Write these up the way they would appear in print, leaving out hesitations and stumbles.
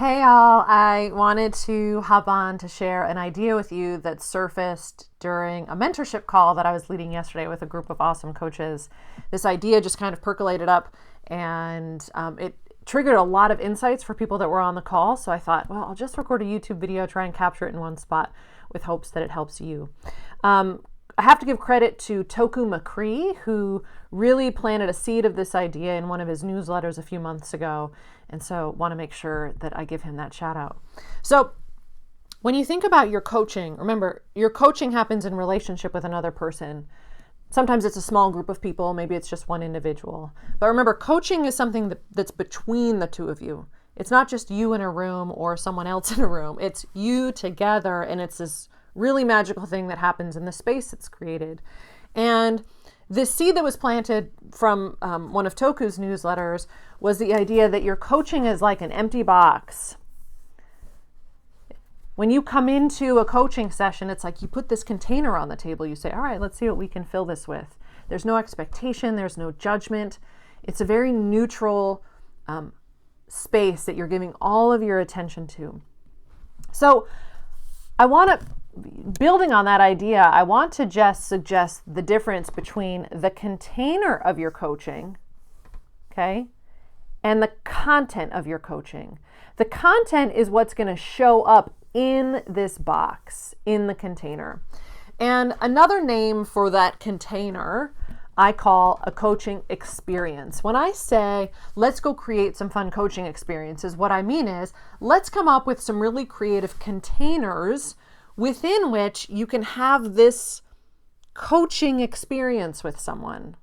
Hey all, I wanted to hop on to share an idea with you that surfaced during a mentorship call that I was leading yesterday with a group of awesome coaches. This idea just kind of percolated up and it triggered a lot of insights for people that were on the call. So I thought, well, I'll just record a YouTube video, try and capture it in one spot with hopes that it helps you. I have to give credit to Toku McCree, who really planted a seed of this idea in one of his newsletters a few months ago. And so want to make sure that I give him that shout out. So when you think about your coaching, remember, your coaching happens in relationship with another person. Sometimes it's a small group of people, maybe it's just one individual. But remember, coaching is something that's between the two of you. It's not just you in a room or someone else in a room. It's you together, and it's this really magical thing that happens in the space that's created. And this seed that was planted from one of Toku's newsletters was the idea that your coaching is like an empty box. When you come into a coaching session, it's like you put this container on the table. You say, all right, let's see what we can fill this with. There's no expectation. There's no judgment. It's a very neutral space that you're giving all of your attention to. So building on that idea, I want to just suggest the difference between the container of your coaching, okay, and the content of your coaching. The content is what's going to show up in this box, in the container. And another name for that container I call a coaching experience. When I say, let's go create some fun coaching experiences, what I mean is, let's come up with some really creative containers within which you can have this coaching experience with someone.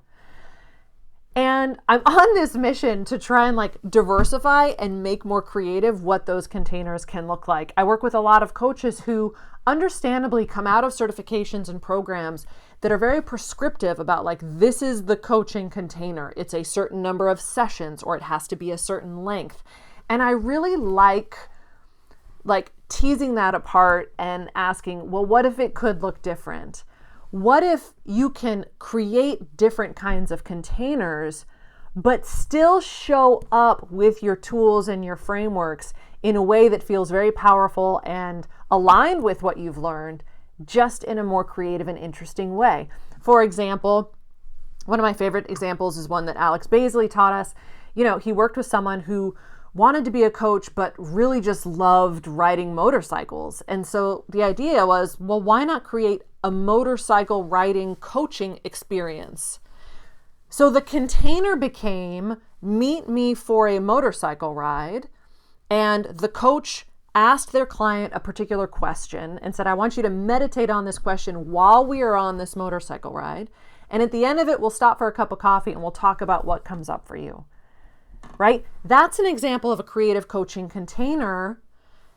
And I'm on this mission to try and diversify and make more creative what those containers can look like. I work with a lot of coaches who understandably come out of certifications and programs that are very prescriptive about this is the coaching container. It's a certain number of sessions or it has to be a certain length. And I really like teasing that apart and asking, well, what if it could look different? What if you can create different kinds of containers, but still show up with your tools and your frameworks in a way that feels very powerful and aligned with what you've learned, just in a more creative and interesting way? For example, one of my favorite examples is one that Alex Baisley taught us. He worked with someone who wanted to be a coach, but really just loved riding motorcycles. And so the idea was, well, why not create a motorcycle riding coaching experience? So the container became meet me for a motorcycle ride. And the coach asked their client a particular question and said, I want you to meditate on this question while we are on this motorcycle ride. And at the end of it, we'll stop for a cup of coffee and we'll talk about what comes up for you. Right? That's an example of a creative coaching container.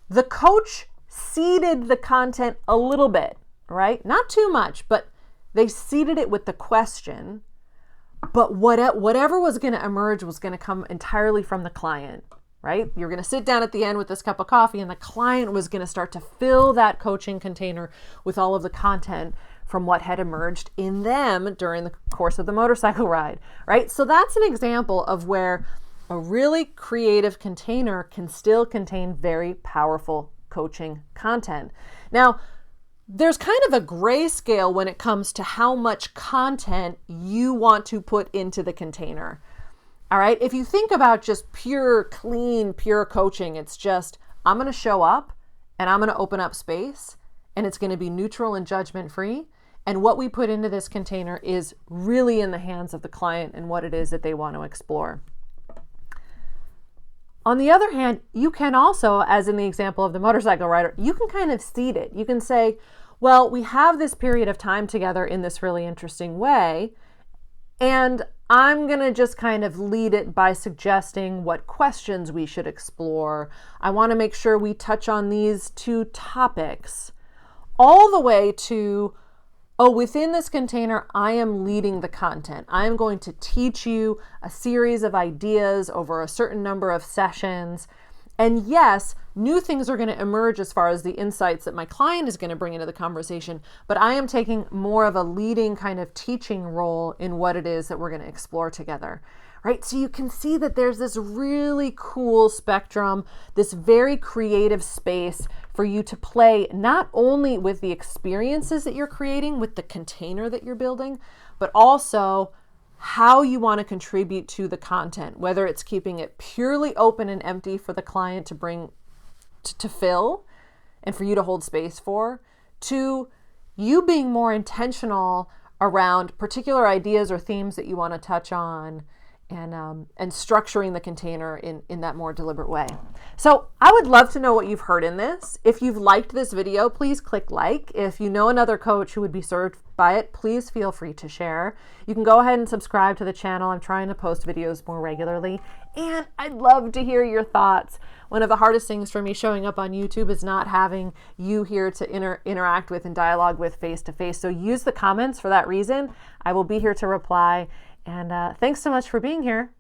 The coach seeded the content a little bit, right? Not too much, but they seeded it with the question. But whatever was going to emerge was going to come entirely from the client, right? You're going to sit down at the end with this cup of coffee and the client was going to start to fill that coaching container with all of the content from what had emerged in them during the course of the motorcycle ride, right? So that's an example of where a really creative container can still contain very powerful coaching content. Now, there's kind of a gray scale when it comes to how much content you want to put into the container. All right. If you think about just pure, clean, pure coaching, it's just, I'm going to show up and I'm going to open up space and it's going to be neutral and judgment free. And what we put into this container is really in the hands of the client and what it is that they want to explore. On the other hand, you can also, as in the example of the motorcycle rider, you can kind of seed it. You can say, well, we have this period of time together in this really interesting way, and I'm going to just kind of lead it by suggesting what questions we should explore. I want to make sure we touch on these two topics, all the way to, within this container, I am leading the content. I am going to teach you a series of ideas over a certain number of sessions. And yes, new things are going to emerge as far as the insights that my client is going to bring into the conversation, but I am taking more of a leading kind of teaching role in what it is that we're going to explore together, right? So you can see that there's this really cool spectrum, this very creative space for you to play, not only with the experiences that you're creating, with the container that you're building, but also how you want to contribute to the content, whether it's keeping it purely open and empty for the client to bring to fill and for you to hold space for, to you being more intentional around particular ideas or themes that you want to touch on, and structuring the container in that more deliberate way. So I would love to know what you've heard in this. If you've liked this video, please click like. If you know another coach who would be served by it, please feel free to share. You can go ahead and subscribe to the channel. I'm trying to post videos more regularly, and I'd love to hear your thoughts. One of the hardest things for me showing up on YouTube is not having you here to interact with and dialogue with face to face. So use the comments for that reason. I will be here to reply. And thanks so much for being here.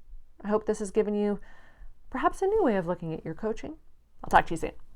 I hope this has given you perhaps a new way of looking at your coaching. I'll talk to you soon.